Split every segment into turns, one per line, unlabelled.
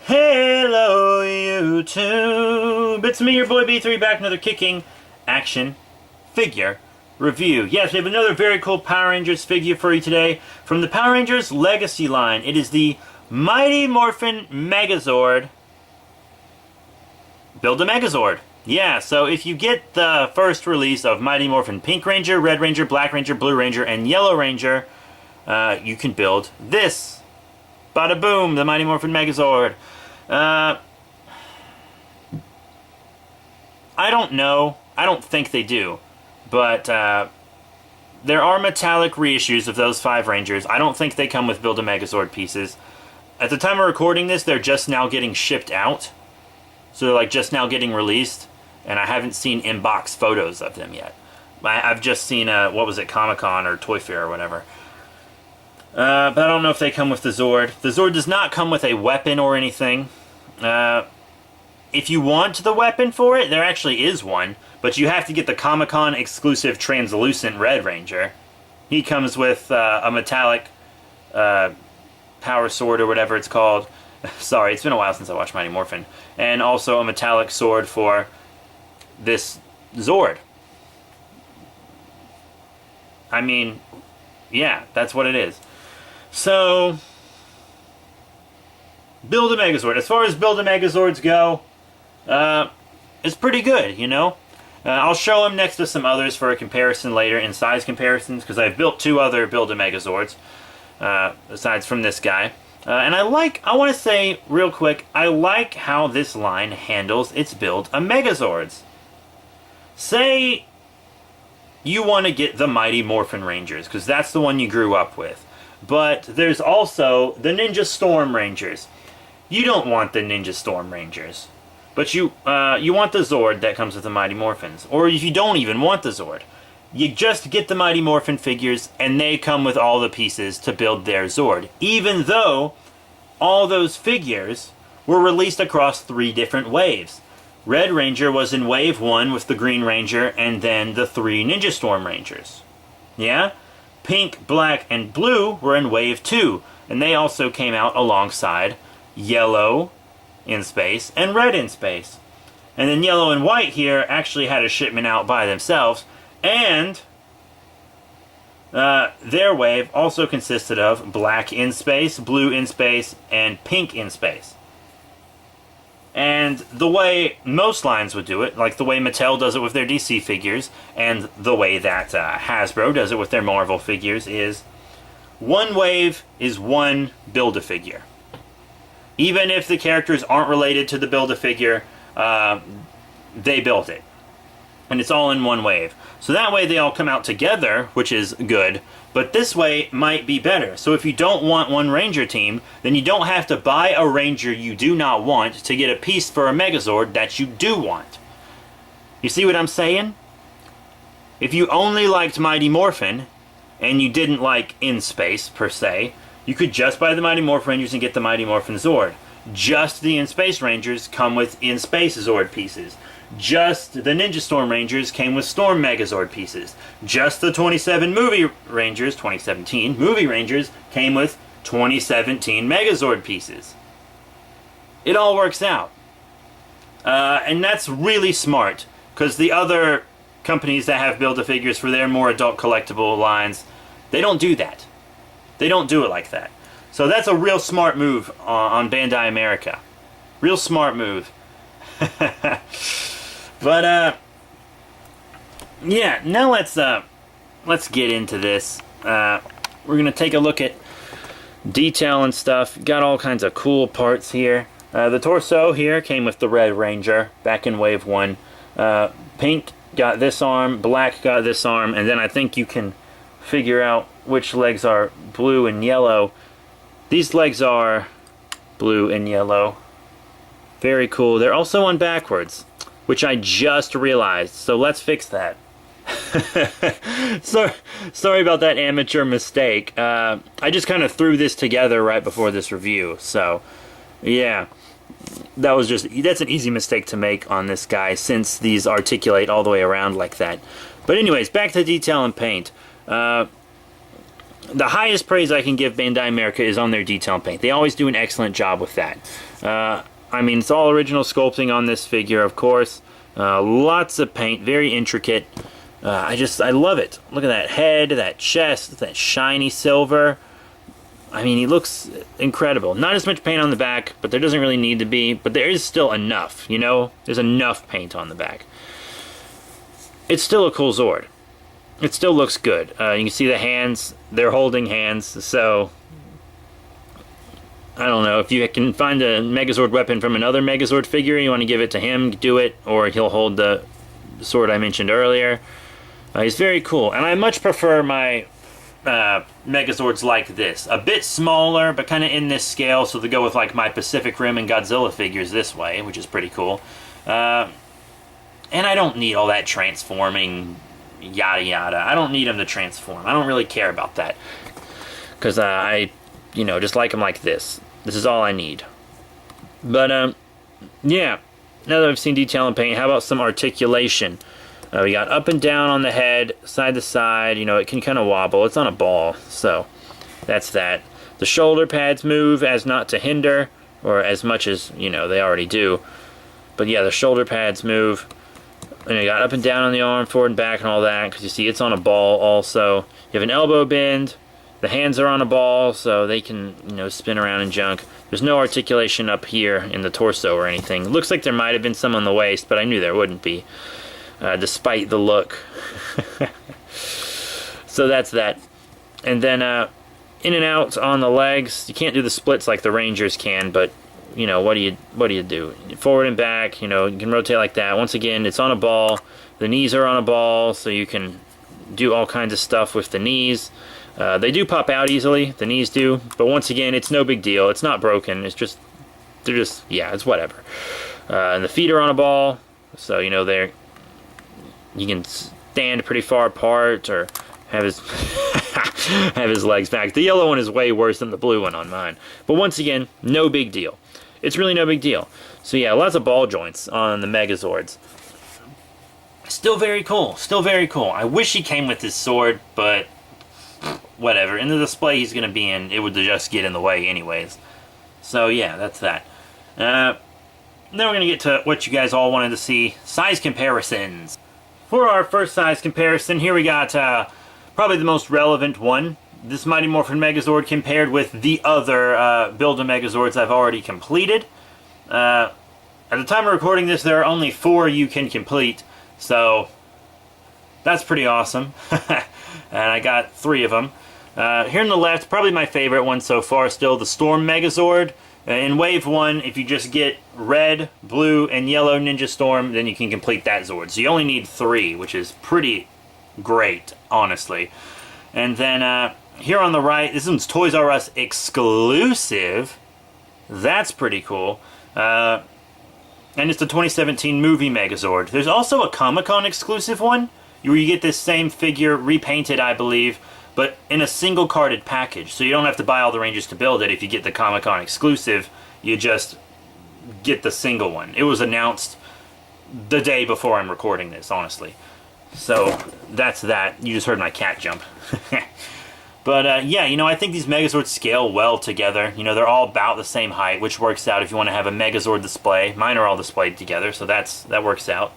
Hello YouTube! It's me, your boy B3, back another kicking action figure review. Yes, we have another very cool Power Rangers figure for you today from the Power Rangers Legacy line. It is the Mighty Morphin Megazord. Build a Megazord. Yeah, so if you get the first release of Mighty Morphin Pink Ranger, Red Ranger, Black Ranger, Blue Ranger, and Yellow Ranger, you can build this. Bada boom, the Mighty Morphin Megazord. I don't know. I don't think they do. But there are metallic reissues of those 5 Rangers. I don't think they come with Build-A-Megazord pieces. At the time of recording this, they're just now getting shipped out. So they're like just now getting released. And I haven't seen in-box photos of them yet. I've just seen, what was it, Comic-Con or Toy Fair or whatever. But I don't know if they come with the Zord. The Zord does not come with a weapon or anything. If you want the weapon for it, there actually is one. But you have to get the Comic-Con exclusive translucent Red Ranger. He comes with a metallic power sword or whatever it's called. Sorry, it's been a while since I watched Mighty Morphin. And also a metallic sword for this Zord. I mean, yeah, that's what it is. So, Build-A-Megazord. As far as Build-A-Megazords go, it's pretty good, you know? I'll show them next to some others for a comparison later in size comparisons, because I've built 2 other Build-A-Megazords, aside from this guy. And I want to say, real quick, I like how this line handles its Build-A-Megazords. Say you want to get the Mighty Morphin Rangers, because that's the one you grew up with. But there's also the Ninja Storm Rangers. You don't want the Ninja Storm Rangers. But you want the Zord that comes with the Mighty Morphins. Or if you don't even want the Zord, you just get the Mighty Morphin figures and they come with all the pieces to build their Zord. Even though all those figures were released across 3 different waves. Red Ranger was in Wave 1 with the Green Ranger and then the 3 Ninja Storm Rangers. Yeah? Pink, Black, and Blue were in Wave 2, and they also came out alongside Yellow in space and Red in space. And then Yellow and White here actually had a shipment out by themselves, and their wave also consisted of Black in space, Blue in space, and Pink in space. And the way most lines would do it, like the way Mattel does it with their DC figures, and the way that Hasbro does it with their Marvel figures, is one wave is one Build-A-Figure. Even if the characters aren't related to the Build-A-Figure, they built it. And it's all in one wave. So that way they all come out together, which is good, but this way might be better. So if you don't want one Ranger team, then you don't have to buy a Ranger you do not want to get a piece for a Megazord that you do want. You see what I'm saying? If you only liked Mighty Morphin, and you didn't like In Space, per se, you could just buy the Mighty Morphin Rangers and get the Mighty Morphin Zord. Just the In Space Rangers come with In Space Zord pieces. Just the Ninja Storm Rangers came with Storm Megazord pieces. Just the 2017 movie Rangers came with 2017 Megazord pieces. It all works out. And that's really smart, because the other companies that have Build-A-Figures for their more adult collectible lines, they don't do that. They don't do it like that. So that's a real smart move on Bandai America. Real smart move. But yeah, now let's get into this. We're gonna take a look at detail and stuff. Got all kinds of cool parts here. The torso here came with the Red Ranger back in Wave 1. Pink got this arm, Black got this arm, and then I think you can figure out which legs are blue and yellow. These legs are blue and yellow. Very cool. They're also on backwards, which I just realized, so let's fix that. Sorry about that amateur mistake. I just kind of threw this together right before this review, so yeah. That's an easy mistake to make on this guy, since these articulate all the way around like that. But anyways, back to detail and paint. the highest praise I can give Bandai America is on their detail paint. They always do an excellent job with that. I mean, it's all original sculpting on this figure, of course. Lots of paint, very intricate. I love it. Look at that head, that chest, that shiny silver. I mean, he looks incredible. Not as much paint on the back, but there doesn't really need to be. But there is still enough, you know? There's enough paint on the back. It's still a cool Zord. It still looks good. You can see the hands. They're holding hands, so... I don't know. If you can find a Megazord weapon from another Megazord figure, you want to give it to him, do it. Or he'll hold the sword I mentioned earlier. He's very cool. And I much prefer my... Megazords like this. A bit smaller, but kind of in this scale, so they go with like my Pacific Rim and Godzilla figures this way, which is pretty cool. And I don't need all that transforming, yada yada. I don't need them to transform. I don't really care about that. Because I, you know, just like them like this. This is all I need. But, yeah. Now that I've seen detail and paint, how about some articulation? We got up and down on the head, side to side. You know, it can kind of wobble. It's on a ball, so that's that. The shoulder pads move as not to hinder, or as much as, you know, they already do. But yeah, the shoulder pads move. And you got up and down on the arm, forward and back and all that, because you see it's on a ball also. You have an elbow bend. The hands are on a ball, so they can, you know, spin around and junk. There's no articulation up here in the torso or anything. It looks like there might have been some on the waist, but I knew there wouldn't be. Despite the look. So that's that. And then in and out on the legs. You can't do the splits like the Rangers can, but you know, what do you do? Forward and back, you know, you can rotate like that. Once again, it's on a ball. The knees are on a ball, so you can do all kinds of stuff with the knees. They do pop out easily, the knees do, but once again, it's no big deal. It's not broken. It's just, yeah, it's whatever. And the feet are on a ball, so you know you can stand pretty far apart or have his have his legs back. The yellow one is way worse than the blue one on mine. But once again, no big deal. It's really no big deal. So yeah, lots of ball joints on the Megazords. Still very cool. Still very cool. I wish he came with his sword, but whatever. In the display he's going to be in, it would just get in the way anyways. So yeah, that's that. Then we're going to get to what you guys all wanted to see. Size comparisons. For our first size comparison, here we got probably the most relevant one. This Mighty Morphin Megazord compared with the other Build-A-Megazords I've already completed. At the time of recording this, there are only 4 you can complete, so that's pretty awesome. And I got 3 of them. Here on the left, probably my favorite one so far, still the Storm Megazord. In Wave 1, if you just get red, blue, and yellow Ninja Storm, then you can complete that Zord. So you only need 3, which is pretty great, honestly. And then here on the right, this one's Toys R Us exclusive. That's pretty cool. And it's the 2017 movie Megazord. There's also a Comic-Con exclusive one, where you get this same figure repainted, I believe, but in a single carded package. So you don't have to buy all the Rangers to build it. If you get the Comic-Con exclusive, you just get the single one. It was announced the day before I'm recording this, honestly. So that's that. You just heard my cat jump. But yeah, you know, I think these Megazords scale well together. You know, they're all about the same height, which works out if you want to have a Megazord display. Mine are all displayed together, so that works out.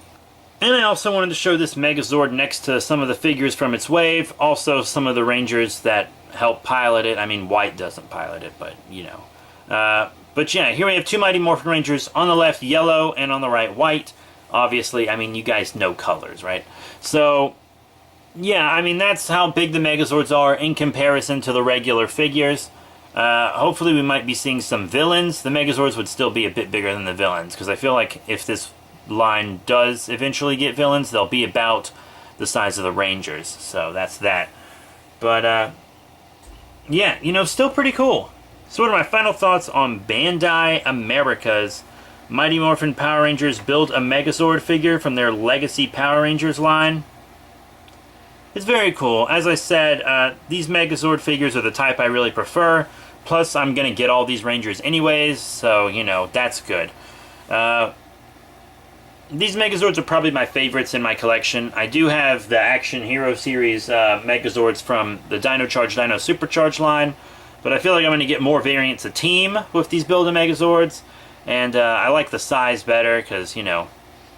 And I also wanted to show this Megazord next to some of the figures from its wave. Also, some of the Rangers that help pilot it. I mean, White doesn't pilot it, but, you know. But yeah, here we have 2 Mighty Morphin Rangers. On the left, yellow, and on the right, white. Obviously, I mean, you guys know colors, right? So, yeah, I mean, that's how big the Megazords are in comparison to the regular figures. Hopefully we might be seeing some villains. The Megazords would still be a bit bigger than the villains, because I feel like if this line does eventually get villains, they'll be about the size of the Rangers. So that's that. But, yeah, you know, still pretty cool. So what are my final thoughts on Bandai America's Mighty Morphin Power Rangers Build a Megazord figure from their Legacy Power Rangers line? It's very cool. As I said, these Megazord figures are the type I really prefer. Plus, I'm going to get all these Rangers anyways, so, you know, that's good. these Megazords are probably my favorites in my collection. I do have the Action Hero Series Megazords from the Dino Charge Dino Supercharge line, but I feel like I'm going to get more variants of team with these Build-A-Megazords, and I like the size better because, you know,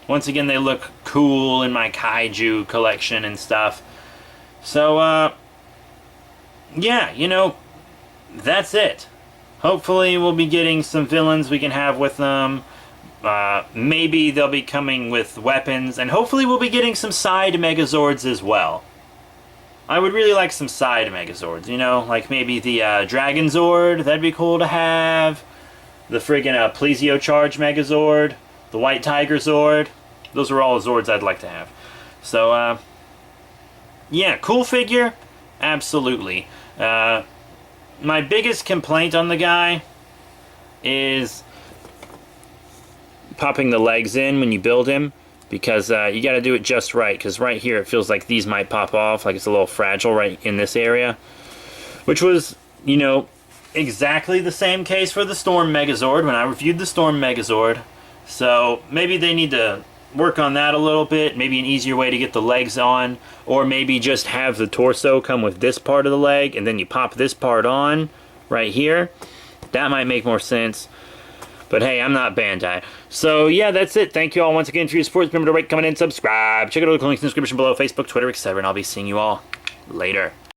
once again they look cool in my Kaiju collection and stuff. So, yeah, you know, that's it. Hopefully we'll be getting some villains we can have with them. Maybe they'll be coming with weapons, and hopefully we'll be getting some side Megazords as well. I would really like some side Megazords, you know, like maybe the Dragon Zord, that'd be cool to have. The friggin' Plesiocharge Megazord, the White Tiger Zord. Those are all Zords I'd like to have. So, yeah, cool figure, absolutely. My biggest complaint on the guy is popping the legs in when you build him, because you got to do it just right, because right here it feels like these might pop off, like it's a little fragile right in this area, which was, you know, exactly the same case for the Storm Megazord when I reviewed the Storm Megazord. So maybe they need to work on that a little bit, maybe an easier way to get the legs on, or maybe just have the torso come with this part of the leg and then you pop this part on right here. That might make more sense. But hey, I'm not Bandai. So yeah, that's it. Thank you all once again for your support. Remember to rate, comment, and subscribe. Check out all the links in the description below, Facebook, Twitter, etc. And I'll be seeing you all later.